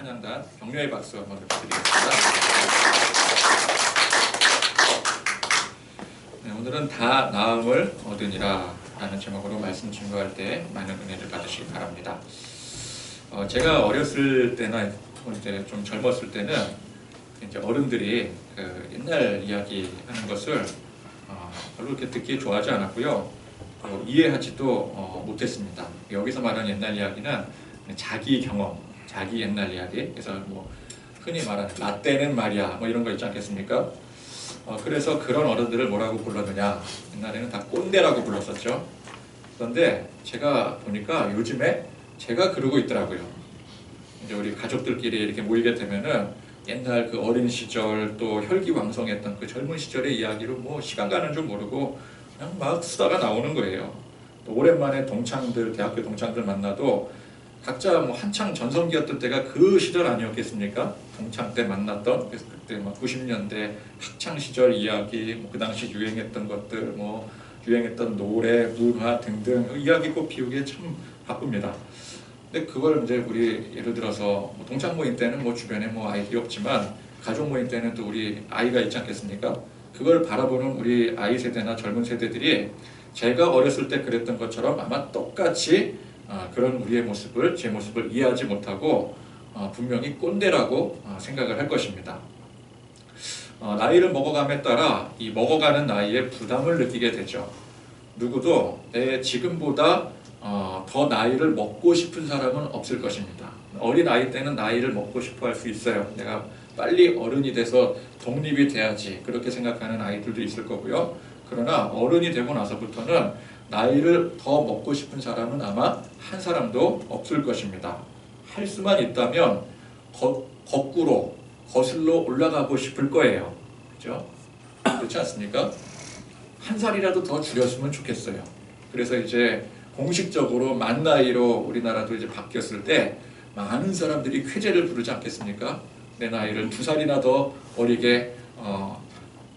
찬양단 격려의 박수 한번 부탁드리겠습니다. 네, 오늘은 다 나음을 얻으니라 라는 제목으로 말씀 증거할 때 많은 은혜를 받으시기 바랍니다. 제가 어렸을 때나 이제 좀 젊었을 때는 이제 어른들이 그 옛날 이야기 하는 것을 별로 그렇게 듣기 좋아하지 않았고요. 이해하지도 못했습니다. 여기서 말하는 옛날 이야기는 자기 경험, 자기 옛날 이야기. 그래서 뭐 흔히 말하는 라떼는 말이야 뭐 이런 거 있지 않겠습니까? 그래서 그런 어른들을 뭐라고 불렀느냐? 옛날에는 다 꼰대라고 불렀었죠. 그런데 제가 보니까 요즘에 제가 그러고 있더라고요. 이제 우리 가족들끼리 이렇게 모이게 되면은 옛날 그 어린 시절 또 혈기왕성했던 그 젊은 시절의 이야기로 뭐 시간 가는 줄 모르고 그냥 막 수다가 나오는 거예요. 또 오랜만에 동창들, 대학교 동창들 만나도 각자 뭐 한창 전성기였던 때가 그 시절 아니었겠습니까? 동창 때 만났던, 그래서 그때 막 90년대 학창 시절 이야기, 뭐 그 당시 유행했던 것들, 뭐 유행했던 노래, 문화 등등 이야기 꽃 피우기에 참 바쁩니다. 근데 그걸 이제 우리 예를 들어서 뭐 동창 모임 때는 뭐 주변에 뭐 아이들이 없지만 가족 모임 때는 또 우리 아이가 있지 않겠습니까? 그걸 바라보는 우리 아이 세대나 젊은 세대들이 제가 어렸을 때 그랬던 것처럼 아마 똑같이 그런 우리의 모습을, 제 모습을 이해하지 못하고 분명히 꼰대라고 생각을 할 것입니다. 나이를 먹어감에 따라 이 먹어가는 나이에 부담을 느끼게 되죠. 누구도 내 지금보다 더 나이를 먹고 싶은 사람은 없을 것입니다. 어린 아이 때는 나이를 먹고 싶어 할 수 있어요. 내가 빨리 어른이 돼서 독립이 돼야지 그렇게 생각하는 아이들도 있을 거고요. 그러나 어른이 되고 나서부터는 나이를 더 먹고 싶은 사람은 아마 한 사람도 없을 것입니다. 할 수만 있다면 거꾸로 거슬러 올라가고 싶을 거예요. 그렇죠? 그렇지 않습니까? 한 살이라도 더 줄였으면 좋겠어요. 그래서 이제 공식적으로 만 나이로 우리나라도 이제 바뀌었을 때 많은 사람들이 쾌재를 부르지 않겠습니까? 내 나이를 2살이나 더 어리게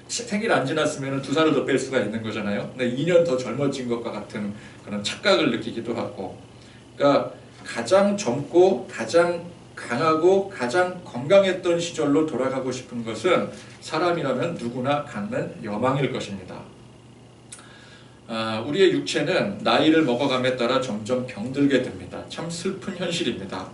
생일 안 지났으면 2살을 더 뺄 수가 있는 거잖아요. 근데 2년 더 젊어진 것과 같은 그런 착각을 느끼기도 하고, 그러니까 가장 젊고 가장 강하고 가장 건강했던 시절로 돌아가고 싶은 것은 사람이라면 누구나 갖는 여망일 것입니다. 우리의 육체는 나이를 먹어감에 따라 점점 병들게 됩니다. 참 슬픈 현실입니다.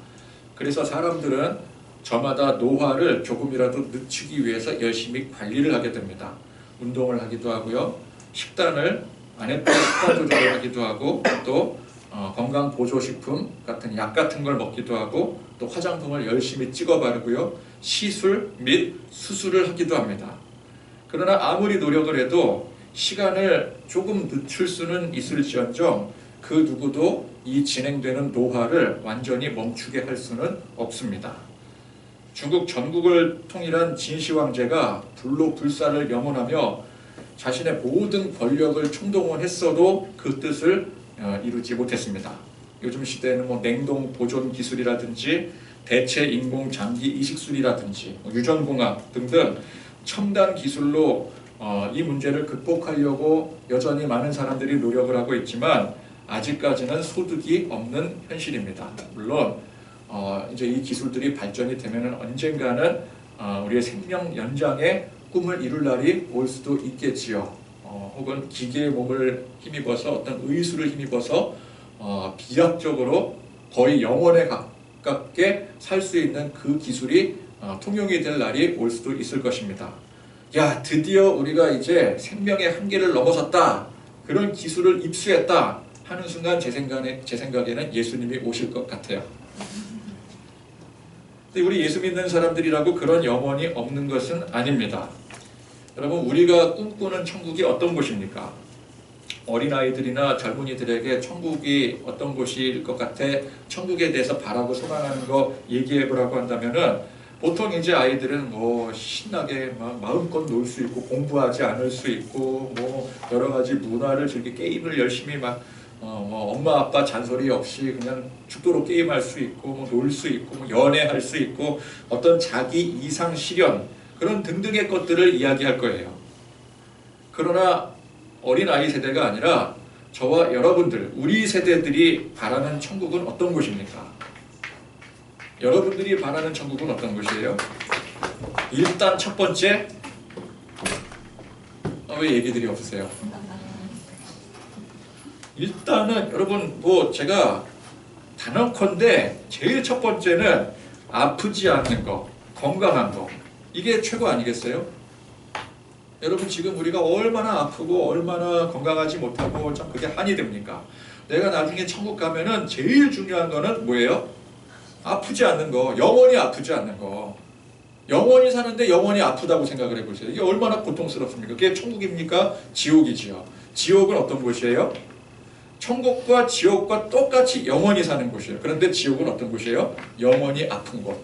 그래서 사람들은 저마다 노화를 조금이라도 늦추기 위해서 열심히 관리를 하게 됩니다. 운동을 하기도 하고요. 식단을 안 했던 식단 조절을 하기도 하고 또 건강보조식품 같은 약 같은 걸 먹기도 하고 또 화장품을 열심히 찍어 바르고요. 시술 및 수술을 하기도 합니다. 그러나 아무리 노력을 해도 시간을 조금 늦출 수는 있을지언정 그 누구도 이 진행되는 노화를 완전히 멈추게 할 수는 없습니다. 중국 전국을 통일한 진시 황제가 불로 불사를 염원하며 자신의 모든 권력을 총동원했어도 그 뜻을 이루지 못했습니다. 요즘 시대에는 뭐 냉동 보존 기술이라든지 대체 인공 장기 이식술이라든지 유전공학 등등 첨단 기술로 이 문제를 극복하려고 여전히 많은 사람들이 노력을 하고 있지만 아직까지는 소득이 없는 현실입니다. 물론 이제 이 기술들이 발전이 되면 언젠가는 우리의 생명 연장의 꿈을 이룰 날이 올 수도 있겠지요. 혹은 기계의 몸을 힘입어서 어떤 의술을 힘입어서 비약적으로 거의 영원에 가깝게 살 수 있는 그 기술이 통용이 될 날이 올 수도 있을 것입니다. 야, 드디어 우리가 이제 생명의 한계를 넘어섰다. 그런 기술을 입수했다 하는 순간 제 생각에는 예수님이 오실 것 같아요. 근데 우리 예수 믿는 사람들이라고 그런 염원이 없는 것은 아닙니다. 여러분, 우리가 꿈꾸는 천국이 어떤 곳입니까? 어린아이들이나 젊은이들에게 천국이 어떤 곳일 것 같아 천국에 대해서 바라고 소망하는 거 얘기해보라고 한다면은 보통 이제 아이들은 뭐 신나게 막 마음껏 놀 수 있고 공부하지 않을 수 있고 뭐 여러 가지 문화를 즐기 게임을 열심히 막 뭐 엄마 아빠 잔소리 없이 그냥 죽도록 게임할 수 있고 뭐 놀 수 있고 뭐 연애할 수 있고 어떤 자기 이상 실현 그런 등등의 것들을 이야기할 거예요. 그러나 어린아이 세대가 아니라 저와 여러분들 우리 세대들이 바라는 천국은 어떤 곳입니까? 여러분들이 바라는 천국은 어떤 곳이에요? 일단 첫 번째, 왜 얘기들이 없으세요? 일단은 여러분 뭐 제가 단언컨대 제일 첫 번째는 아프지 않는 거, 건강한 거, 이게 최고 아니겠어요? 여러분 지금 우리가 얼마나 아프고 얼마나 건강하지 못하고 참 그게 한이 됩니까? 내가 나중에 천국 가면은 제일 중요한 거는 뭐예요? 아프지 않는 거, 영원히 아프지 않는 거. 영원히 사는데 영원히 아프다고 생각을 해보세요. 이게 얼마나 고통스럽습니까? 그게 천국입니까? 지옥이지요. 지옥은 어떤 곳이에요? 천국과 지옥과 똑같이 영원히 사는 곳이에요. 그런데 지옥은 어떤 곳이에요? 영원히 아픈 곳.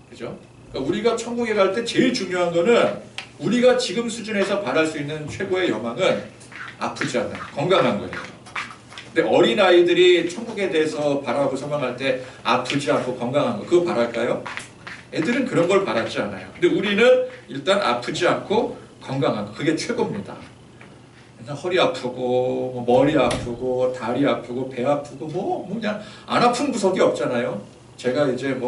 그죠? 그러니까 우리가 천국에 갈 때 제일 중요한 거는 우리가 지금 수준에서 바랄 수 있는 최고의 여망은 아프지 않는, 건강한 거예요. 근데 어린아이들이 천국에 대해서 바라고 소망할 때 아프지 않고 건강한 거, 그거 바랄까요? 애들은 그런 걸 바라지 않아요. 근데 우리는 일단 아프지 않고 건강한 거, 그게 최고입니다. 그냥 허리 아프고 뭐 머리 아프고 다리 아프고 배 아프고 뭐 그냥 안 아픈 구석이 없잖아요. 제가 이제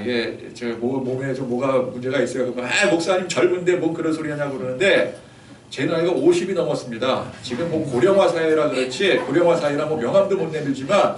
이게 저 몸에 좀 뭐가 문제가 있어요. 그러면 목사님 젊은데 뭐 그런 소리 하냐고 그러는데 제 나이가 50이 넘었습니다. 지금 뭐 고령화 사회라 그렇지, 고령화 사회라 뭐 명함도 못 내밀지만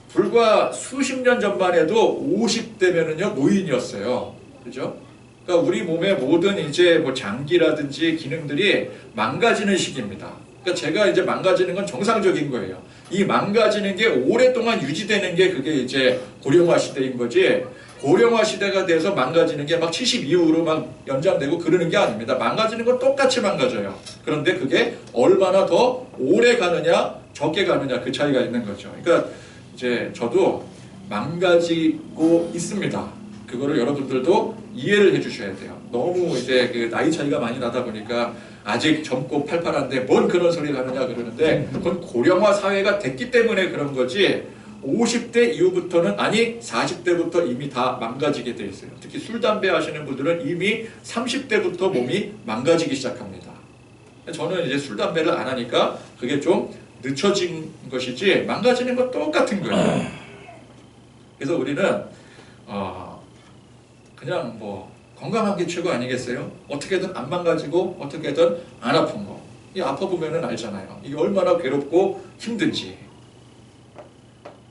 불과 수십 년 전만 해도 50대면은요 노인이었어요. 그죠? 그러니까 우리 몸의 모든 이제 뭐 장기라든지 기능들이 망가지는 시기입니다. 그러니까 제가 이제 망가지는 건 정상적인 거예요. 이 망가지는 게 오랫동안 유지되는 게 그게 이제 고령화 시대인 거지, 고령화 시대가 돼서 망가지는 게 막 70 이후로 막 연장되고 그러는 게 아닙니다. 망가지는 건 똑같이 망가져요. 그런데 그게 얼마나 더 오래 가느냐 적게 가느냐 그 차이가 있는 거죠. 그러니까 이제 저도 망가지고 있습니다. 그거를 여러분들도 이해를 해주셔야 돼요. 너무 이제 그 나이 차이가 많이 나다 보니까 아직 젊고 팔팔한데 뭔 그런 소리를 하느냐 그러는데, 그건 고령화 사회가 됐기 때문에 그런 거지 50대 이후부터는, 아니 40대부터 이미 다 망가지게 돼 있어요. 특히 술, 담배 하시는 분들은 이미 30대부터 몸이 망가지기 시작합니다. 저는 이제 술, 담배를 안 하니까 그게 좀 늦춰진 것이지 망가지는 건 똑같은 거예요. 그래서 우리는 그냥 뭐 건강한 게 최고 아니겠어요? 어떻게든 안 망가지고 어떻게든 안 아픈 거. 이 아파보면은 알잖아요. 이게 얼마나 괴롭고 힘든지.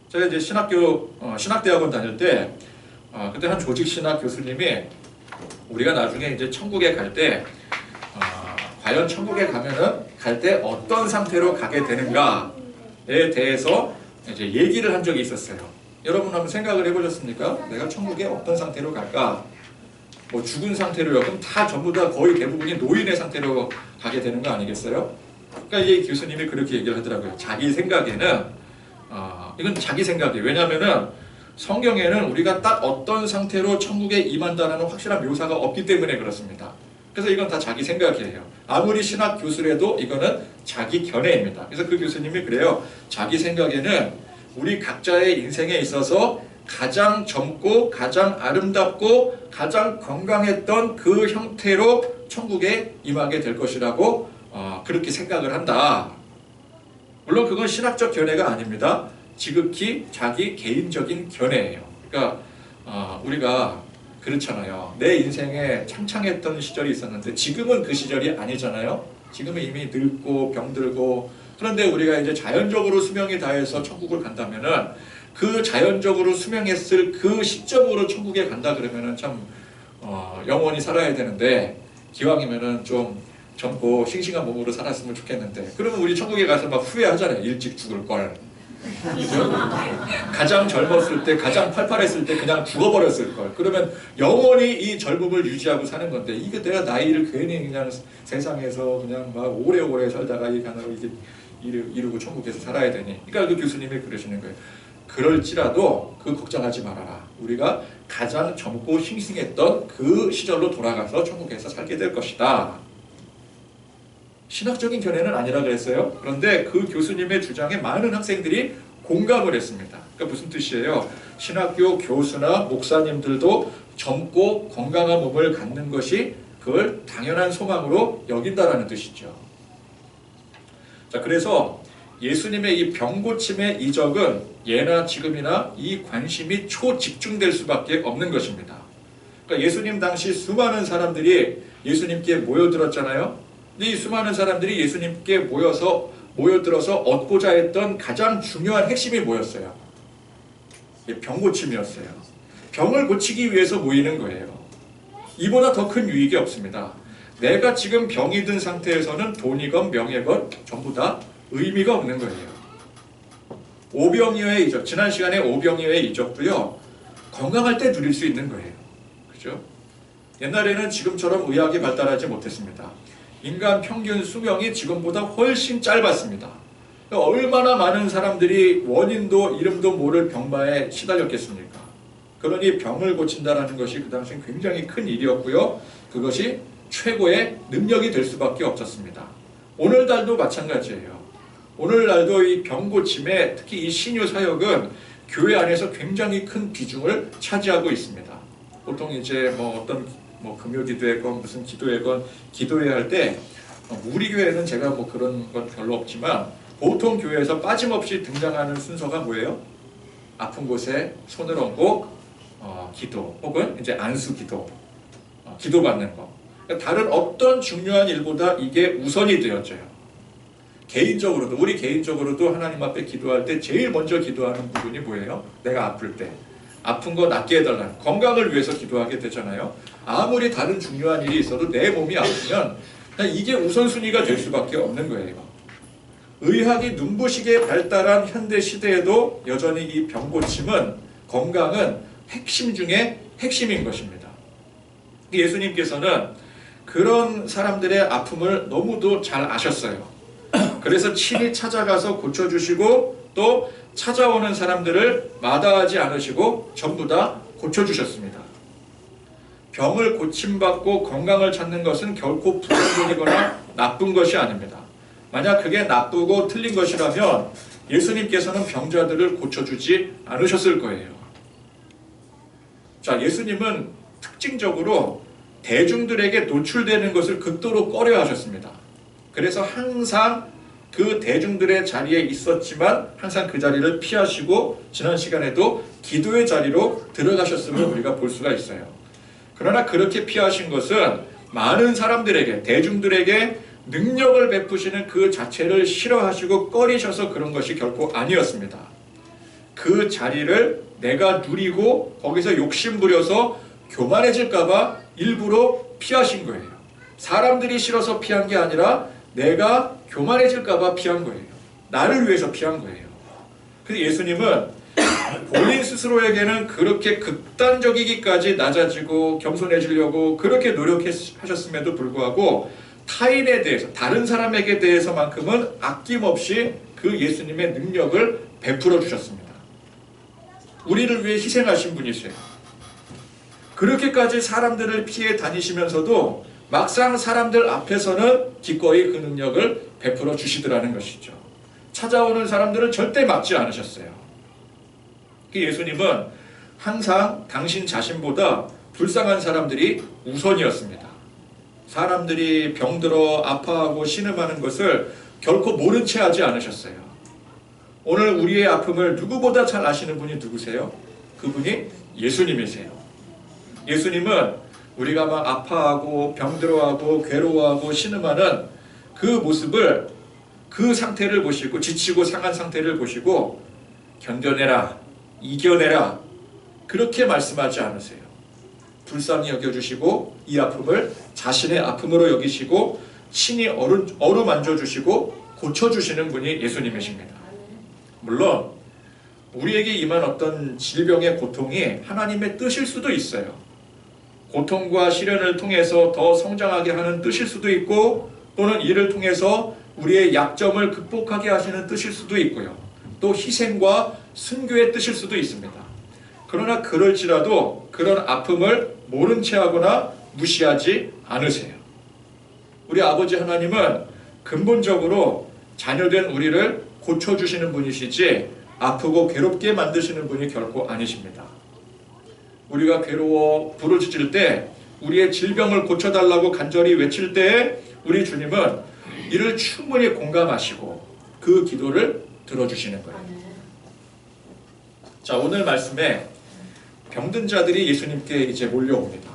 제가 이제 신학대학원 다닐 때 그때 한 조직신학 교수님이 우리가 나중에 이제 천국에 갈 때 과연 천국에 가면은 갈 때 어떤 상태로 가게 되는가에 대해서 이제 얘기를 한 적이 있었어요. 여러분 한번 생각을 해보셨습니까? 내가 천국에 어떤 상태로 갈까? 뭐 죽은 상태로요. 그럼 다 전부 다 거의 대부분이 노인의 상태로 가게 되는 거 아니겠어요? 그러니까 이 교수님이 그렇게 얘기를 하더라고요. 자기 생각에는 이건 자기 생각이에요. 왜냐하면은 성경에는 우리가 딱 어떤 상태로 천국에 임한다는 확실한 묘사가 없기 때문에 그렇습니다. 그래서 이건 다 자기 생각이에요. 아무리 신학 교수라도 이거는 자기 견해입니다. 그래서 그 교수님이 그래요. 자기 생각에는 우리 각자의 인생에 있어서 가장 젊고 가장 아름답고 가장 건강했던 그 형태로 천국에 임하게 될 것이라고 그렇게 생각을 한다. 물론 그건 신학적 견해가 아닙니다. 지극히 자기 개인적인 견해예요. 그러니까 우리가 그렇잖아요. 내 인생에 창창했던 시절이 있었는데 지금은 그 시절이 아니잖아요. 지금은 이미 늙고 병들고. 그런데 우리가 이제 자연적으로 수명이 다해서 천국을 간다면은 그 자연적으로 수명했을 그 시점으로 천국에 간다 그러면은 참 영원히 살아야 되는데 기왕이면은 좀 젊고 싱싱한 몸으로 살았으면 좋겠는데, 그러면 우리 천국에 가서 막 후회하잖아요. 일찍 죽을 걸. 가장 젊었을 때, 가장 팔팔했을 때 그냥 죽어버렸을 걸. 그러면 영원히 이 젊음을 유지하고 사는 건데, 이게 내가 나이를 괜히 그냥 세상에서 그냥 막 오래오래 살다가 이게 이루고 천국에서 살아야 되니. 그러니까 그 교수님이 그러시는 거예요. 그럴지라도 그 걱정하지 말아라. 우리가 가장 젊고 싱싱했던 그 시절로 돌아가서 천국에서 살게 될 것이다. 신학적인 견해는 아니라 그랬어요. 그런데 그 교수님의 주장에 많은 학생들이 공감을 했습니다. 그러니까 무슨 뜻이에요? 신학교 교수나 목사님들도 젊고 건강한 몸을 갖는 것이 그걸 당연한 소망으로 여긴다라는 뜻이죠. 자, 그래서 예수님의 이 병고침의 이적은 예나 지금이나 이 관심이 초집중될 수밖에 없는 것입니다. 그러니까 예수님 당시 수많은 사람들이 예수님께 모여들었잖아요. 이 수많은 사람들이 예수님께 모여들어서 얻고자 했던 가장 중요한 핵심이 뭐였어요? 병고침이었어요. 병을 고치기 위해서 모이는 거예요. 이보다 더 큰 유익이 없습니다. 내가 지금 병이 든 상태에서는 돈이건 명예건 전부 다 의미가 없는 거예요. 오병이어의 이적, 지난 시간에 오병이어의 이적도요, 건강할 때 누릴 수 있는 거예요. 그죠? 옛날에는 지금처럼 의학이 발달하지 못했습니다. 인간 평균 수명이 지금보다 훨씬 짧았습니다. 얼마나 많은 사람들이 원인도 이름도 모를 병마에 시달렸겠습니까? 그러니 병을 고친다는 것이 그 당시엔 굉장히 큰 일이었고요. 그것이 최고의 능력이 될 수밖에 없었습니다. 오늘날도 마찬가지예요. 오늘날도 이 병고침에 특히 이 신유 사역은 교회 안에서 굉장히 큰 비중을 차지하고 있습니다. 보통 이제 어떤 금요 기도회건 무슨 기도회건 기도회 할 때 우리 교회는 제가 그런 건 별로 없지만 보통 교회에서 빠짐없이 등장하는 순서가 뭐예요? 아픈 곳에 손을 얹고 기도 혹은 이제 안수 기도, 기도 받는 거. 다른 어떤 중요한 일보다 이게 우선이 되어져요. 개인적으로도 우리 개인적으로도 하나님 앞에 기도할 때 제일 먼저 기도하는 부분이 뭐예요? 내가 아플 때 아픈 거 낫게 해달라는 건강을 위해서 기도하게 되잖아요. 아무리 다른 중요한 일이 있어도 내 몸이 아프면 이게 우선순위가 될 수밖에 없는 거예요. 의학이 눈부시게 발달한 현대 시대에도 여전히 이 병고침은 건강은 핵심 중에 핵심인 것입니다. 예수님께서는 그런 사람들의 아픔을 너무도 잘 아셨어요. 그래서 친히 찾아가서 고쳐주시고 또 찾아오는 사람들을 마다하지 않으시고 전부 다 고쳐주셨습니다. 병을 고침받고 건강을 찾는 것은 결코 부정적이거나 나쁜 것이 아닙니다. 만약 그게 나쁘고 틀린 것이라면 예수님께서는 병자들을 고쳐주지 않으셨을 거예요. 자, 예수님은 특징적으로 대중들에게 노출되는 것을 극도로 꺼려 하셨습니다. 그래서 항상 그 대중들의 자리에 있었지만 항상 그 자리를 피하시고 지난 시간에도 기도의 자리로 들어가셨음을 우리가 볼 수가 있어요. 그러나 그렇게 피하신 것은 많은 사람들에게, 대중들에게 능력을 베푸시는 그 자체를 싫어하시고 꺼리셔서 그런 것이 결코 아니었습니다. 그 자리를 내가 누리고 거기서 욕심부려서 교만해질까봐 일부러 피하신 거예요. 사람들이 싫어서 피한 게 아니라 내가 교만해질까봐 피한 거예요. 나를 위해서 피한 거예요. 그래서 예수님은 본인 스스로에게는 그렇게 극단적이기까지 낮아지고 겸손해지려고 그렇게 노력하셨음에도 불구하고 타인에 대해서, 다른 사람에게 대해서만큼은 아낌없이 그 예수님의 능력을 베풀어 주셨습니다. 우리를 위해 희생하신 분이세요. 그렇게까지 사람들을 피해 다니시면서도 막상 사람들 앞에서는 기꺼이 그 능력을 베풀어 주시더라는 것이죠. 찾아오는 사람들을 절대 막지 않으셨어요. 예수님은 항상 당신 자신보다 불쌍한 사람들이 우선이었습니다. 사람들이 병들어 아파하고 신음하는 것을 결코 모른 채 하지 않으셨어요. 오늘 우리의 아픔을 누구보다 잘 아시는 분이 누구세요? 그분이 예수님이세요. 예수님은 우리가 막 아파하고 병들어하고 괴로워하고 신음하는 그 모습을, 그 상태를 보시고, 지치고 상한 상태를 보시고 견뎌내라, 이겨내라, 그렇게 말씀하지 않으세요. 불쌍히 여겨주시고 이 아픔을 자신의 아픔으로 여기시고 친히 어루만져 주시고 고쳐주시는 분이 예수님이십니다. 물론 우리에게 임한 어떤 질병의 고통이 하나님의 뜻일 수도 있어요. 고통과 시련을 통해서 더 성장하게 하는 뜻일 수도 있고, 또는 이를 통해서 우리의 약점을 극복하게 하시는 뜻일 수도 있고요. 또 희생과 순교의 뜻일 수도 있습니다. 그러나 그럴지라도 그런 아픔을 모른 채 하거나 무시하지 않으세요. 우리 아버지 하나님은 근본적으로 자녀된 우리를 고쳐주시는 분이시지 아프고 괴롭게 만드시는 분이 결코 아니십니다. 우리가 괴로워 부르짖을 때, 우리의 질병을 고쳐달라고 간절히 외칠 때 우리 주님은 이를 충분히 공감하시고 그 기도를 들어주시는 거예요. 자, 오늘 말씀에 병든 자들이 예수님께 이제 몰려옵니다.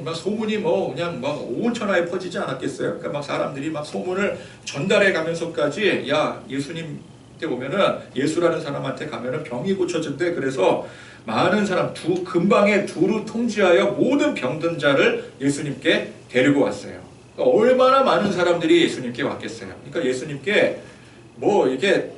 막 소문이 그냥 막 온 천하에 퍼지지 않았겠어요? 그러니까 막 사람들이 막 소문을 전달해 가면서까지, 야, 예수님 때 오면은, 예수라는 사람한테 가면은 병이 고쳐진대. 그래서 많은 사람, 근방에 두루 통지하여 모든 병든 자를 예수님께 데리고 왔어요. 그러니까 얼마나 많은 사람들이 예수님께 왔겠어요. 그러니까 예수님께 이게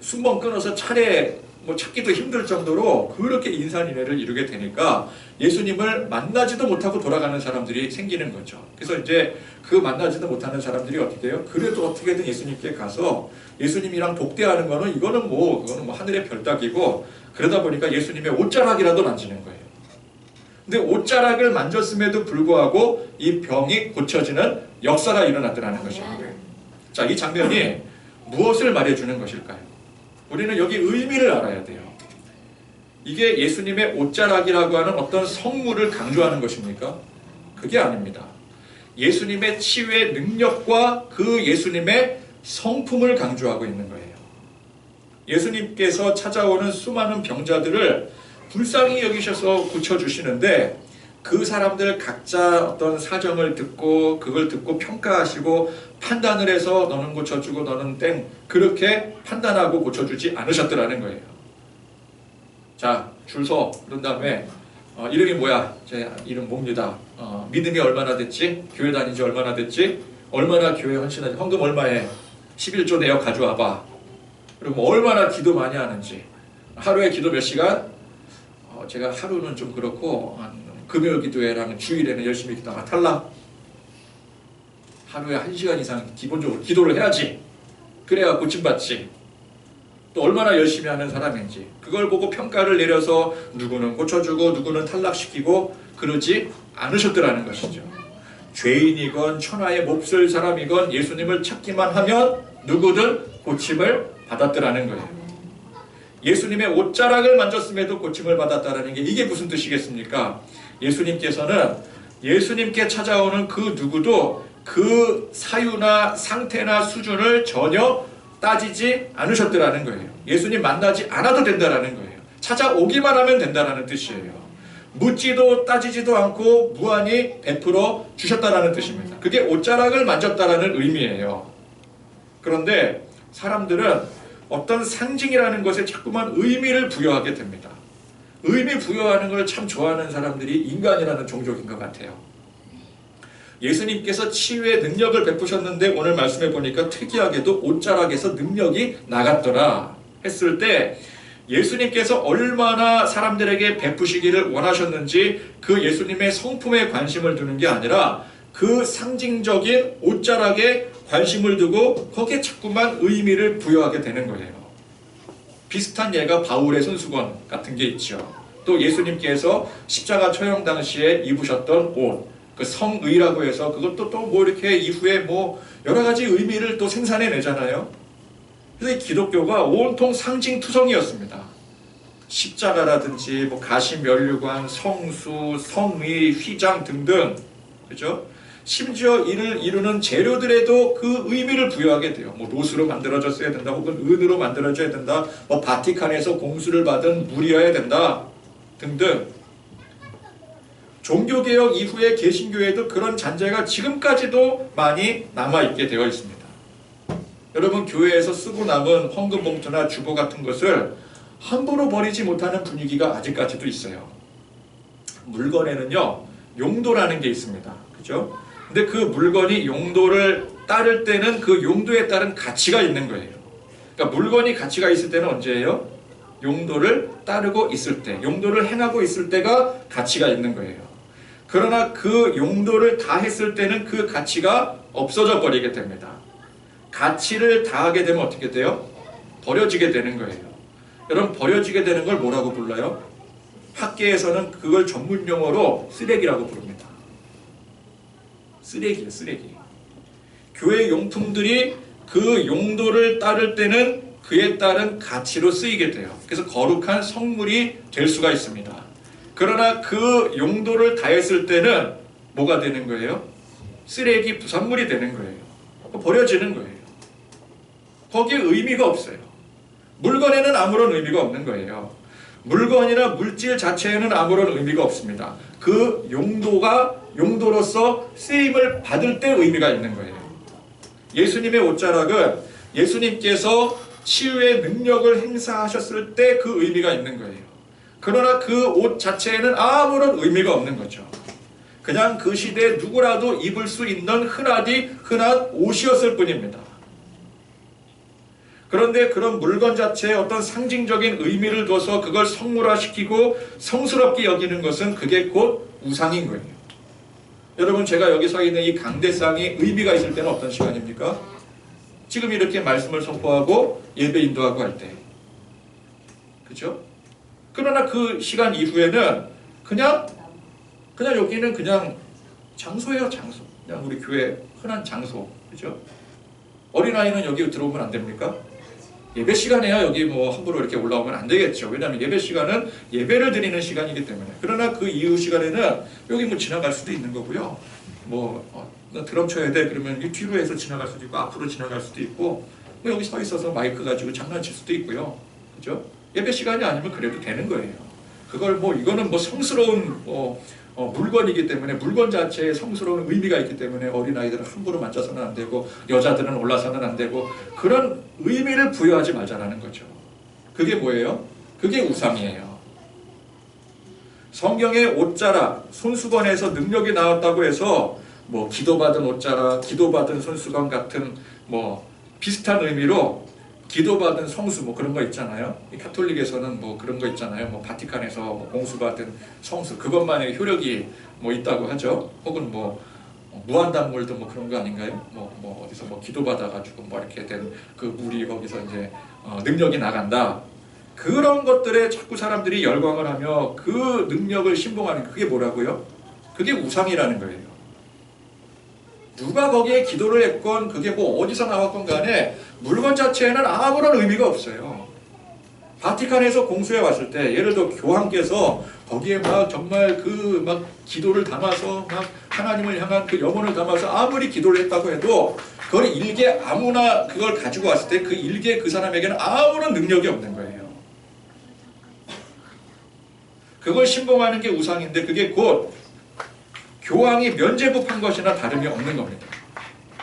순번 끊어서 차례 찾기도 힘들 정도로 그렇게 인산인해를 이루게 되니까 예수님을 만나지도 못하고 돌아가는 사람들이 생기는 거죠. 그래서 이제 그 만나지도 못하는 사람들이 어떻게 돼요? 그래도 어떻게든 예수님께 가서 예수님이랑 독대하는 거는 그거는 하늘의 별 따기고, 그러다 보니까 예수님의 옷자락이라도 만지는 거예요. 근데 옷자락을 만졌음에도 불구하고 이 병이 고쳐지는 역사가 일어났더라는 것입니다. 자, 이 장면이 무엇을 말해주는 것일까요? 우리는 여기 의미를 알아야 돼요. 이게 예수님의 옷자락이라고 하는 어떤 성물을 강조하는 것입니까? 그게 아닙니다. 예수님의 치유의 능력과 그 예수님의 성품을 강조하고 있는 거예요. 예수님께서 찾아오는 수많은 병자들을 불쌍히 여기셔서 고쳐주시는데, 그 사람들 각자 어떤 사정을 듣고 그걸 듣고 평가하시고 판단을 해서 너는 고쳐주고 너는 땡, 그렇게 판단하고 고쳐주지 않으셨더라는 거예요. 자, 줄 서. 그런 다음에 이름이 뭐야? 제 이름 뭡니다. 믿음이 얼마나 됐지? 교회 다닌 지 얼마나 됐지? 얼마나 교회 헌신하지? 헌금 얼마에? 11조 내어 가져와봐. 그리고 얼마나 기도 많이 하는지. 하루에 기도 몇 시간? 제가 하루는 좀 그렇고 금요일 기도회랑 주일에는 열심히 기도하다가 탈락. 하루에 1시간 이상 기본적으로 기도를 해야지. 그래야 고침받지. 또 얼마나 열심히 하는 사람인지 그걸 보고 평가를 내려서 누구는 고쳐주고 누구는 탈락시키고 그러지 않으셨더라는 것이죠. 죄인이건 천하에 몹쓸 사람이건 예수님을 찾기만 하면 누구든 고침을 받았더라는 거예요. 예수님의 옷자락을 만졌음에도 고침을 받았다는 게 이게 무슨 뜻이겠습니까? 예수님께서는 예수님께 찾아오는 그 누구도 그 사유나 상태나 수준을 전혀 따지지 않으셨더라는 거예요. 예수님 만나지 않아도 된다라는 거예요. 찾아오기만 하면 된다라는 뜻이에요. 묻지도 따지지도 않고 무한히 베풀어 주셨다라는 뜻입니다. 그게 옷자락을 만졌다라는 의미예요. 그런데 사람들은 어떤 상징이라는 것에 자꾸만 의미를 부여하게 됩니다. 의미 부여하는 걸 참 좋아하는 사람들이 인간이라는 종족인 것 같아요. 예수님께서 치유의 능력을 베푸셨는데 오늘 말씀해 보니까 특이하게도 옷자락에서 능력이 나갔더라 했을 때 예수님께서 얼마나 사람들에게 베푸시기를 원하셨는지 그 예수님의 성품에 관심을 두는 게 아니라 그 상징적인 옷자락에 관심을 두고 거기에 자꾸만 의미를 부여하게 되는 거예요. 비슷한 예가 바울의 손수건 같은 게 있죠. 또 예수님께서 십자가 처형 당시에 입으셨던 옷, 그 성의라고 해서 그것도 또 이렇게 이후에 여러 가지 의미를 또 생산해내잖아요. 그래서 이 기독교가 온통 상징투성이었습니다. 십자가라든지 가시면류관, 성수, 성의, 휘장 등등, 그죠? 심지어 이를 이루는 재료들에도 그 의미를 부여하게 돼요. 노수로 만들어졌어야 된다, 혹은 은으로 만들어져야 된다, 바티칸에서 공수를 받은 물이어야 된다, 등등. 종교개혁 이후의 개신교에도 그런 잔재가 지금까지도 많이 남아있게 되어 있습니다. 여러분, 교회에서 쓰고 남은 헌금 봉투나 주보 같은 것을 함부로 버리지 못하는 분위기가 아직까지도 있어요. 물건에는요, 용도라는 게 있습니다. 그죠? 근데 그 물건이 용도를 따를 때는 그 용도에 따른 가치가 있는 거예요. 그러니까 물건이 가치가 있을 때는 언제예요? 용도를 따르고 있을 때, 용도를 행하고 있을 때가 가치가 있는 거예요. 그러나 그 용도를 다 했을 때는 그 가치가 없어져 버리게 됩니다. 가치를 다하게 되면 어떻게 돼요? 버려지게 되는 거예요. 여러분, 버려지게 되는 걸 뭐라고 불러요? 학계에서는 그걸 전문 용어로 쓰레기라고 부릅니다. 쓰레기예요, 쓰레기. 교회 용품들이 그 용도를 따를 때는 그에 따른 가치로 쓰이게 돼요. 그래서 거룩한 성물이 될 수가 있습니다. 그러나 그 용도를 다했을 때는 뭐가 되는 거예요? 쓰레기, 부산물이 되는 거예요. 버려지는 거예요. 거기에 의미가 없어요. 물건에는 아무런 의미가 없는 거예요. 물건이나 물질 자체에는 아무런 의미가 없습니다. 그 용도로서 쓰임을 받을 때 의미가 있는 거예요. 예수님의 옷자락은 예수님께서 치유의 능력을 행사하셨을 때 그 의미가 있는 거예요. 그러나 그 옷 자체에는 아무런 의미가 없는 거죠. 그냥 그 시대에 누구라도 입을 수 있는 흔한 옷이었을 뿐입니다. 그런데 그런 물건 자체에 어떤 상징적인 의미를 둬서 그걸 성물화시키고 성스럽게 여기는 것은 그게 곧 우상인 거예요. 여러분, 제가 여기 서 있는 이 강대상이 의미가 있을 때는 어떤 시간입니까? 지금 이렇게 말씀을 선포하고 예배 인도하고 할 때. 그죠? 그러나 그 시간 이후에는 그냥 여기는 그냥 장소예요, 장소. 그냥 우리 교회 흔한 장소. 그죠? 어린아이는 여기 들어오면 안 됩니까? 예배 시간에야 여기 뭐 함부로 이렇게 올라오면 안 되겠죠. 왜냐하면 예배 시간은 예배를 드리는 시간이기 때문에. 그러나 그 이후 시간에는 여기 뭐 지나갈 수도 있는 거고요. 너 드럼 쳐야 돼. 그러면 이 뒤로 해서 지나갈 수도 있고 앞으로 지나갈 수도 있고 뭐 여기 서 있어서 마이크 가지고 장난칠 수도 있고요. 그죠? 예배 시간이 아니면 그래도 되는 거예요. 그걸 이거는 성스러운 물건이기 때문에 물건 자체에 성스러운 의미가 있기 때문에 어린아이들은 함부로 만져서는 안 되고 여자들은 올라서는 안 되고 그런 의미를 부여하지 말자라는 거죠. 그게 뭐예요? 그게 우상이에요. 성경의 옷자락, 손수건에서 능력이 나왔다고 해서 기도받은 옷자락, 기도받은 손수건 같은 비슷한 의미로 기도받은 성수 그런 거 있잖아요. 가톨릭에서는 그런 거 있잖아요. 바티칸에서 공수받은 성수, 그것만의 효력이 있다고 하죠. 혹은 무한단물도 그런 거 아닌가요? 어디서 기도받아가지고 이렇게 된 그 물이 거기서 이제 능력이 나간다. 그런 것들에 자꾸 사람들이 열광을 하며 그 능력을 신봉하는 그게 뭐라고요? 그게 우상이라는 거예요. 누가 거기에 기도를 했건 그게 어디서 나왔건 간에 물건 자체에는 아무런 의미가 없어요. 바티칸에서 공수해 왔을 때 예를 들어 교황께서 거기에 정말 기도를 담아서 하나님을 향한 그 염원을 담아서 아무리 기도를 했다고 해도 그걸 일개 아무나 그걸 가지고 왔을 때 그 일개 그 사람에게는 아무런 능력이 없는 거예요. 그걸 신봉하는 게 우상인데 그게 곧 교황이 면죄부 판 것이나 다름이 없는 겁니다.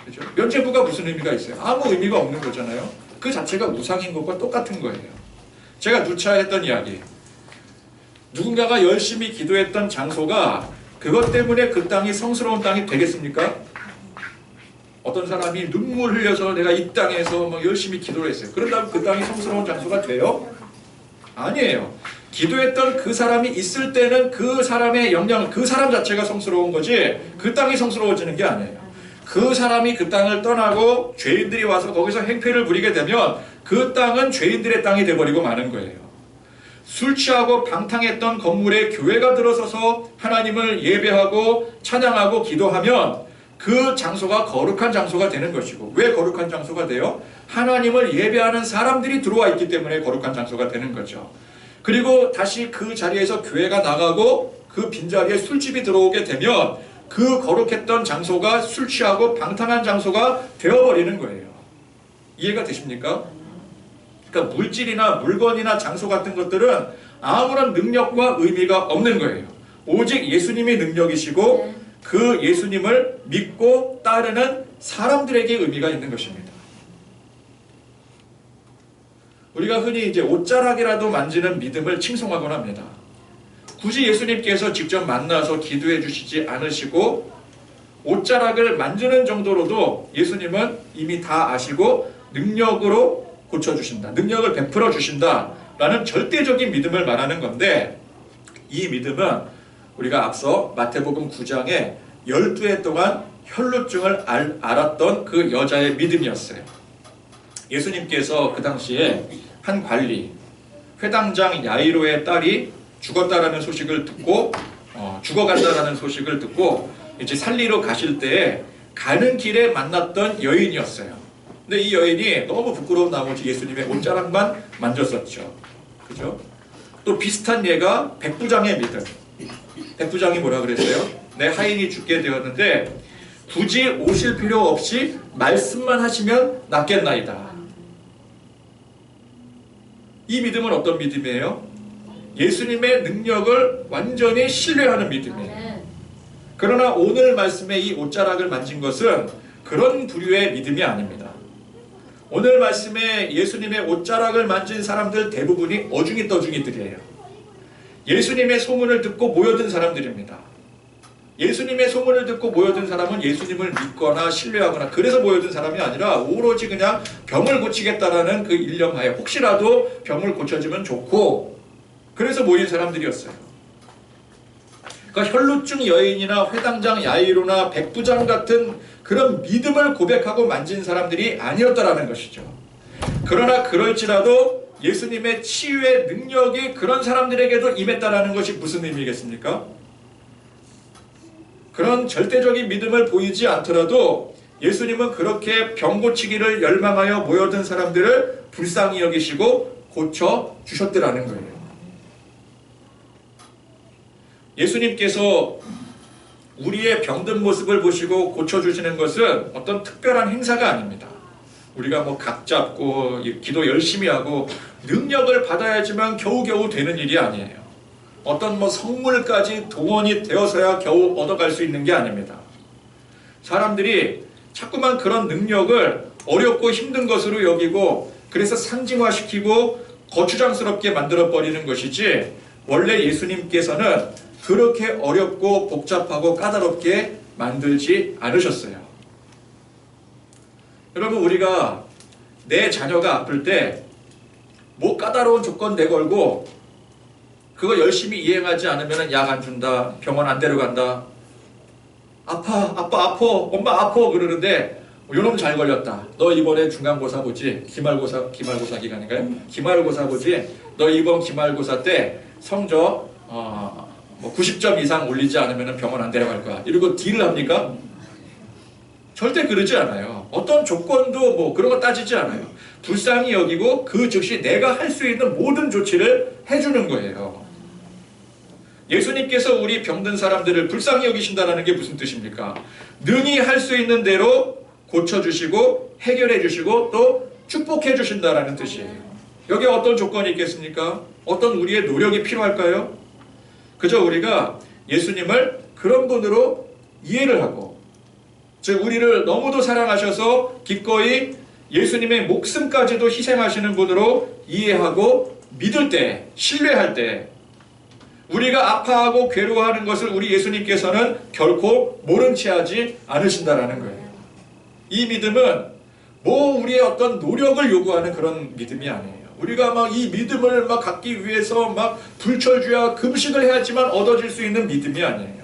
그죠? 면죄부가 무슨 의미가 있어요? 아무 의미가 없는 거잖아요. 그 자체가 우상인 것과 똑같은 거예요. 제가 누차 했던 이야기. 누군가가 열심히 기도했던 장소가 그것 때문에 그 땅이 성스러운 땅이 되겠습니까? 어떤 사람이 눈물 흘려서 내가 이 땅에서 열심히 기도를 했어요. 그런다면 그 땅이 성스러운 장소가 돼요? 아니에요. 기도했던 그 사람이 있을 때는 그 사람의 영향, 그 사람 자체가 성스러운 거지 그 땅이 성스러워지는 게 아니에요. 그 사람이 그 땅을 떠나고 죄인들이 와서 거기서 행패를 부리게 되면 그 땅은 죄인들의 땅이 돼버리고 마는 거예요. 술 취하고 방탕했던 건물에 교회가 들어서서 하나님을 예배하고 찬양하고 기도하면 그 장소가 거룩한 장소가 되는 것이고, 왜 거룩한 장소가 돼요? 하나님을 예배하는 사람들이 들어와 있기 때문에 거룩한 장소가 되는 거죠. 그리고 다시 그 자리에서 교회가 나가고 그 빈자리에 술집이 들어오게 되면 그 거룩했던 장소가 술 취하고 방탕한 장소가 되어버리는 거예요. 이해가 되십니까? 그러니까 물질이나 물건이나 장소 같은 것들은 아무런 능력과 의미가 없는 거예요. 오직 예수님이 능력이시고 그 예수님을 믿고 따르는 사람들에게 의미가 있는 것입니다. 우리가 흔히 이제 옷자락이라도 만지는 믿음을 칭송하곤 합니다. 굳이 예수님께서 직접 만나서 기도해 주시지 않으시고 옷자락을 만지는 정도로도 예수님은 이미 다 아시고 능력으로 고쳐주신다, 능력을 베풀어 주신다라는 절대적인 믿음을 말하는 건데, 이 믿음은 우리가 앞서 마태복음 9장에 12해 동안 혈루증을 앓았던 그 여자의 믿음이었어요. 예수님께서 그 당시에 한 관리, 회당장 야이로의 딸이 죽었다라는 소식을 듣고 죽어간다라는 소식을 듣고 이제 살리러 가실 때에 가는 길에 만났던 여인이었어요. 근데 이 여인이 너무 부끄러운 나머지 예수님의 옷자락만 만졌었죠. 그죠? 또 비슷한 예가 백부장의 믿음. 백부장이 뭐라 그랬어요? 내 하인이 죽게 되었는데 굳이 오실 필요 없이 말씀만 하시면 낫겠나이다. 이 믿음은 어떤 믿음이에요? 예수님의 능력을 완전히 신뢰하는 믿음이에요. 그러나 오늘 말씀의 이 옷자락을 만진 것은 그런 부류의 믿음이 아닙니다. 오늘 말씀에 예수님의 옷자락을 만진 사람들 대부분이 어중이 떠중이들이에요. 예수님의 소문을 듣고 모여든 사람들입니다. 예수님의 소문을 듣고 모여든 사람은 예수님을 믿거나 신뢰하거나 그래서 모여든 사람이 아니라 오로지 그냥 병을 고치겠다라는 그 일념하에 혹시라도 병을 고쳐주면 좋고 그래서 모인 사람들이었어요. 그러니까 혈루증 여인이나 회당장 야이로나 백부장 같은 그런 믿음을 고백하고 만진 사람들이 아니었다라는 것이죠. 그러나 그럴지라도 예수님의 치유의 능력이 그런 사람들에게도 임했다라는 것이 무슨 의미겠습니까? 그런 절대적인 믿음을 보이지 않더라도 예수님은 그렇게 병 고치기를 열망하여 모여든 사람들을 불쌍히 여기시고 고쳐주셨더라는 거예요. 예수님께서 우리의 병든 모습을 보시고 고쳐주시는 것은 어떤 특별한 행사가 아닙니다. 우리가 뭐 각 잡고 기도 열심히 하고 능력을 받아야지만 겨우겨우 되는 일이 아니에요. 어떤 뭐 성물까지 동원이 되어서야 겨우 얻어갈 수 있는 게 아닙니다. 사람들이 자꾸만 그런 능력을 어렵고 힘든 것으로 여기고 그래서 상징화시키고 거추장스럽게 만들어버리는 것이지 원래 예수님께서는 그렇게 어렵고 복잡하고 까다롭게 만들지 않으셨어요. 여러분 우리가 내 자녀가 아플 때 뭐 까다로운 조건 내걸고 그거 열심히 이행하지 않으면 약 안 준다, 병원 안 데려간다, 아파, 아빠 아파, 엄마 아파 그러는데 요놈 잘 걸렸다. 너 이번에 중간고사 보지? 기말고사 기간인가요? 기말고사 보지? 너 이번 기말고사 때 성적 뭐 90점 이상 올리지 않으면 병원 안 데려갈 거야. 이러고 딜을 합니까? 절대 그러지 않아요. 어떤 조건도 뭐 그런 거 따지지 않아요. 불쌍히 여기고 그 즉시 내가 할 수 있는 모든 조치를 해주는 거예요. 예수님께서 우리 병든 사람들을 불쌍히 여기신다는 게 무슨 뜻입니까? 능히 할 수 있는 대로 고쳐주시고 해결해 주시고 또 축복해 주신다는 뜻이에요. 여기에 어떤 조건이 있겠습니까? 어떤 우리의 노력이 필요할까요? 그저 우리가 예수님을 그런 분으로 이해를 하고 즉 우리를 너무도 사랑하셔서 기꺼이 예수님의 목숨까지도 희생하시는 분으로 이해하고 믿을 때, 신뢰할 때 우리가 아파하고 괴로워하는 것을 우리 예수님께서는 결코 모른 채 하지 않으신다라는 거예요. 이 믿음은 뭐 우리의 어떤 노력을 요구하는 그런 믿음이 아니에요. 우리가 막 이 믿음을 막 갖기 위해서 막 불철주야 금식을 해야지만 얻어질 수 있는 믿음이 아니에요.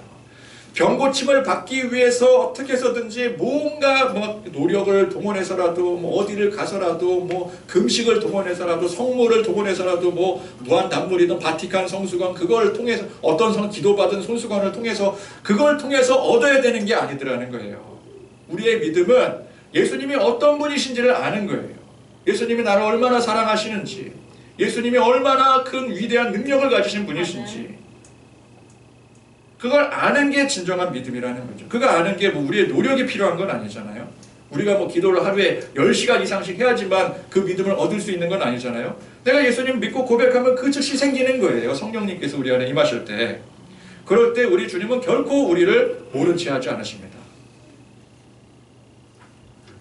병고침을 받기 위해서 어떻게 해서든지 뭔가 뭐 노력을 동원해서라도 뭐 어디를 가서라도 뭐 금식을 동원해서라도 성물을 동원해서라도 뭐 무한단물이든 바티칸 성수관 그걸 통해서 어떤 기도받은 손수관을 통해서 그걸 통해서 얻어야 되는 게 아니더라는 거예요. 우리의 믿음은 예수님이 어떤 분이신지를 아는 거예요. 예수님이 나를 얼마나 사랑하시는지, 예수님이 얼마나 큰 위대한 능력을 가지신 분이신지 그걸 아는 게 진정한 믿음이라는 거죠. 그거 아는 게 뭐 우리의 노력이 필요한 건 아니잖아요. 우리가 뭐 기도를 하루에 10시간 이상씩 해야지만 그 믿음을 얻을 수 있는 건 아니잖아요. 내가 예수님 믿고 고백하면 그 즉시 생기는 거예요. 성령님께서 우리 안에 임하실 때. 그럴 때 우리 주님은 결코 우리를 모른 채 하지 않으십니다.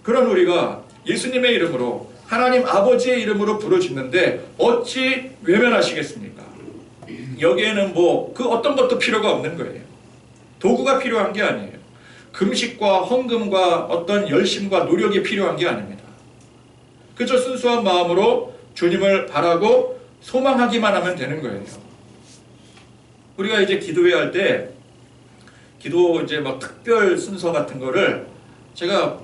그런 우리가 예수님의 이름으로 하나님 아버지의 이름으로 부르짖는데 어찌 외면하시겠습니까? 여기에는 뭐 그 어떤 것도 필요가 없는 거예요. 도구가 필요한 게 아니에요. 금식과 헌금과 어떤 열심과 노력이 필요한 게 아닙니다. 그저 순수한 마음으로 주님을 바라고 소망하기만 하면 되는 거예요. 우리가 이제 기도회 할 때 기도 이제 막 특별 순서 같은 거를 제가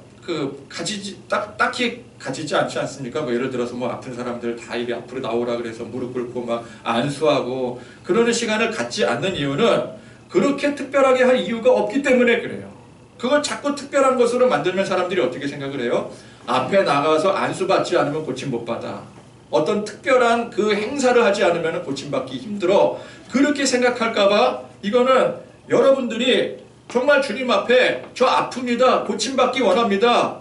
딱히 가지지 않지 않습니까? 뭐 예를 들어서 뭐 아픈 사람들 다 이리 앞으로 나오라 그래서 무릎 꿇고 막 안수하고 그러는 시간을 갖지 않는 이유는 그렇게 특별하게 할 이유가 없기 때문에 그래요. 그걸 자꾸 특별한 것으로 만들면 사람들이 어떻게 생각을 해요? 앞에 나가서 안수받지 않으면 고침 못 받아. 어떤 특별한 그 행사를 하지 않으면 고침받기 힘들어. 그렇게 생각할까봐 이거는 여러분들이 정말 주님 앞에 저 아픕니다. 고침받기 원합니다.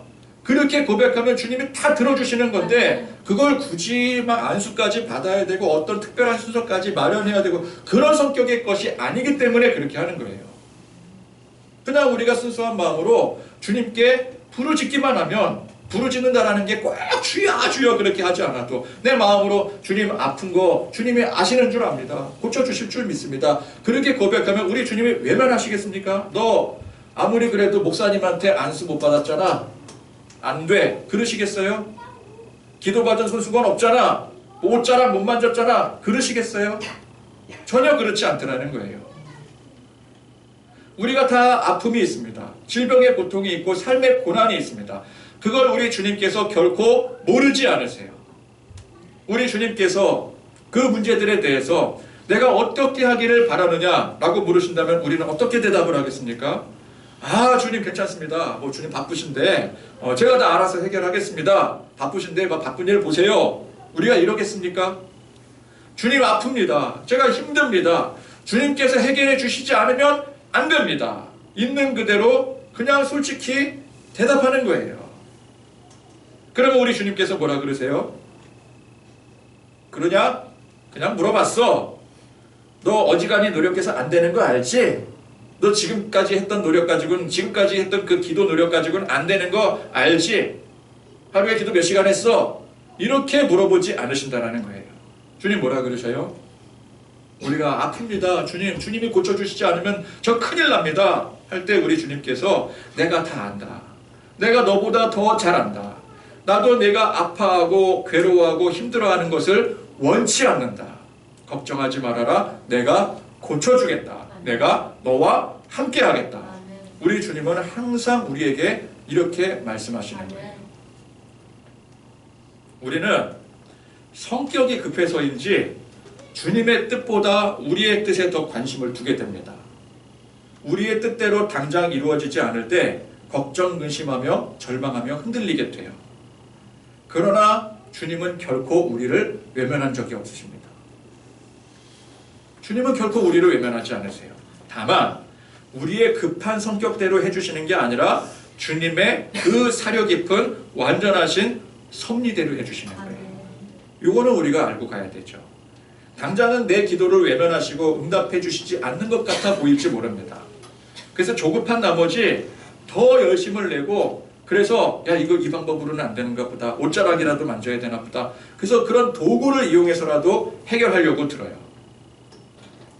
그렇게 고백하면 주님이 다 들어주시는 건데 그걸 굳이 막 안수까지 받아야 되고 어떤 특별한 순서까지 마련해야 되고 그런 성격의 것이 아니기 때문에 그렇게 하는 거예요. 그냥 우리가 순수한 마음으로 주님께 부르짖기만 하면 부르짖는다라는 게 꼭 주여 주여 그렇게 하지 않아도 내 마음으로 주님 아픈 거 주님이 아시는 줄 압니다. 고쳐주실 줄 믿습니다. 그렇게 고백하면 우리 주님이 외면하시겠습니까? 너 아무리 그래도 목사님한테 안수 못 받았잖아. 안 돼. 그러시겠어요? 기도받은 손수건 없잖아. 옷자락 못 만졌잖아. 그러시겠어요? 전혀 그렇지 않더라는 거예요. 우리가 다 아픔이 있습니다. 질병의 고통이 있고 삶의 고난이 있습니다. 그걸 우리 주님께서 결코 모르지 않으세요. 우리 주님께서 그 문제들에 대해서 내가 어떻게 하기를 바라느냐라고 물으신다면 우리는 어떻게 대답을 하겠습니까? 아, 주님 괜찮습니다. 뭐 주님 바쁘신데 제가 다 알아서 해결하겠습니다. 바쁘신데 뭐 바쁜 일 보세요. 우리가 이러겠습니까? 주님 아픕니다. 제가 힘듭니다. 주님께서 해결해 주시지 않으면 안 됩니다. 있는 그대로 그냥 솔직히 대답하는 거예요. 그러면 우리 주님께서 뭐라 그러세요? 그러냐? 그냥 물어봤어. 너 어지간히 노력해서 안 되는 거 알지? 너 지금까지 했던 노력 가지고는 지금까지 했던 그 기도 노력 가지고는 안 되는 거 알지? 하루에 기도 몇 시간 했어? 이렇게 물어보지 않으신다라는 거예요. 주님 뭐라 그러셔요? 우리가 아픕니다. 주님이 고쳐주시지 않으면 저 큰일 납니다. 할 때 우리 주님께서 내가 다 안다. 내가 너보다 더 잘 안다. 나도 내가 아파하고 괴로워하고 힘들어하는 것을 원치 않는다. 걱정하지 말아라. 내가 고쳐주겠다. 내가 너와 함께 하겠다. 우리 주님은 항상 우리에게 이렇게 말씀하시는 거예요. 우리는 성격이 급해서인지 주님의 뜻보다 우리의 뜻에 더 관심을 두게 됩니다. 우리의 뜻대로 당장 이루어지지 않을 때 걱정, 근심하며 절망하며 흔들리게 돼요. 그러나 주님은 결코 우리를 외면한 적이 없으십니다. 주님은 결코 우리를 외면하지 않으세요. 다만 우리의 급한 성격대로 해주시는 게 아니라 주님의 그 사려 깊은 완전하신 섭리대로 해주시는 거예요. 이거는 우리가 알고 가야 되죠. 당장은 내 기도를 외면하시고 응답해 주시지 않는 것 같아 보일지 모릅니다. 그래서 조급한 나머지 더 열심을 내고 그래서 야 이거 이 방법으로는 안 되는가 보다. 옷자락이라도 만져야 되나 보다. 그래서 그런 도구를 이용해서라도 해결하려고 들어요.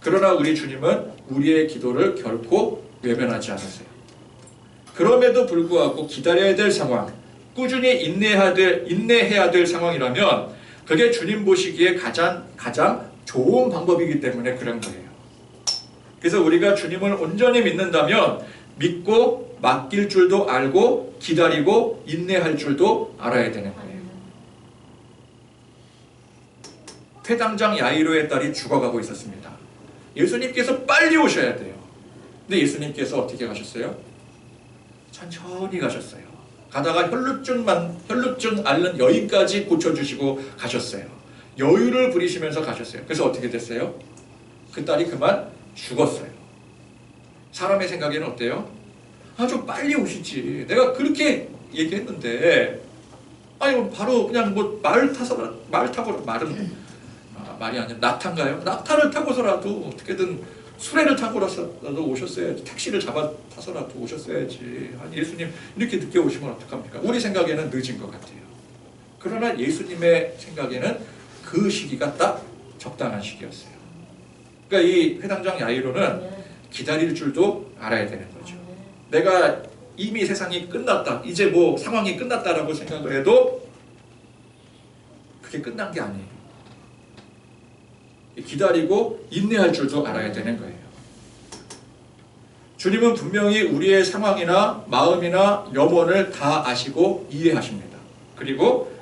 그러나 우리 주님은 우리의 기도를 결코 외면하지 않으세요. 그럼에도 불구하고 기다려야 될 상황, 꾸준히 인내해야 될 상황이라면 그게 주님 보시기에 가장 좋은 방법이기 때문에 그런 거예요. 그래서 우리가 주님을 온전히 믿는다면 믿고 맡길 줄도 알고 기다리고 인내할 줄도 알아야 되는 거예요. 회당장 야이로의 딸이 죽어가고 있었습니다. 예수님께서 빨리 오셔야 돼요. 근데 예수님께서 어떻게 가셨어요? 천천히 가셨어요. 가다가 혈루증 앓는 여인까지 고쳐주시고 가셨어요. 여유를 부리시면서 가셨어요. 그래서 어떻게 됐어요? 그 딸이 그만 죽었어요. 사람의 생각에는 어때요? 좀 빨리 오시지. 내가 그렇게 얘기했는데 아니 바로 그냥 뭐 말을 타고 말은 말이 아니라 낙타인가요? 낙타를 타고서라도 어떻게든 수레를 타고라도 오셨어야지. 택시를 타서라도 오셨어야지. 아니 예수님 이렇게 늦게 오시면 어떡합니까? 우리 생각에는 늦은 것 같아요. 그러나 예수님의 생각에는 그 시기가 딱 적당한 시기였어요. 그러니까 이 회당장 야이로는 기다릴 줄도 알아야 되는 거죠. 내가 이미 세상이 끝났다. 이제 뭐 상황이 끝났다라고 생각을 해도 그게 끝난 게 아니에요. 기다리고 인내할 줄도 알아야 되는 거예요. 주님은 분명히 우리의 상황이나 마음이나 염원을 다 아시고 이해하십니다. 그리고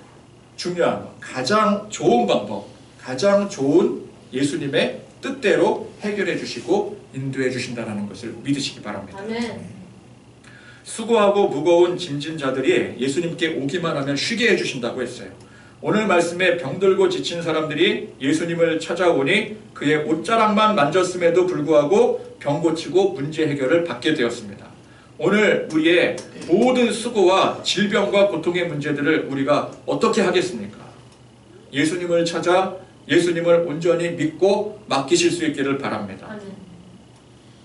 중요한 거, 가장 좋은 방법, 가장 좋은 예수님의 뜻대로 해결해 주시고 인도해 주신다는 것을 믿으시기 바랍니다. 아멘. 수고하고 무거운 짐진 자들이 예수님께 오기만 하면 쉬게 해주신다고 했어요. 오늘 말씀에 병들고 지친 사람들이 예수님을 찾아오니 그의 옷자락만 만졌음에도 불구하고 병 고치고 문제 해결을 받게 되었습니다. 오늘 우리의 모든 수고와 질병과 고통의 문제들을 우리가 어떻게 하겠습니까? 예수님을 찾아 예수님을 온전히 믿고 맡기실 수 있기를 바랍니다.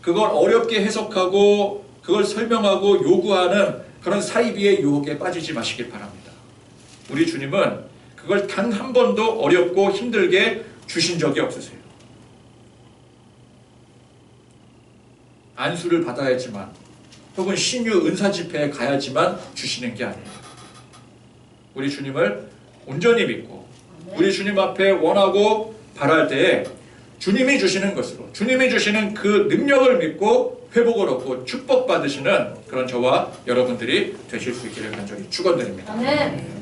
그걸 어렵게 해석하고 그걸 설명하고 요구하는 그런 사이비의 유혹에 빠지지 마시길 바랍니다. 우리 주님은 그걸 단 한 번도 어렵고 힘들게 주신 적이 없으세요. 안수를 받아야지만 혹은 신유 은사 집회에 가야지만 주시는 게 아니에요. 우리 주님을 온전히 믿고 우리 주님 앞에 원하고 바랄 때에 주님이 주시는 것으로 주님이 주시는 그 능력을 믿고 회복을 얻고 축복받으시는 그런 저와 여러분들이 되실 수 있기를 간절히 축원드립니다. 아멘.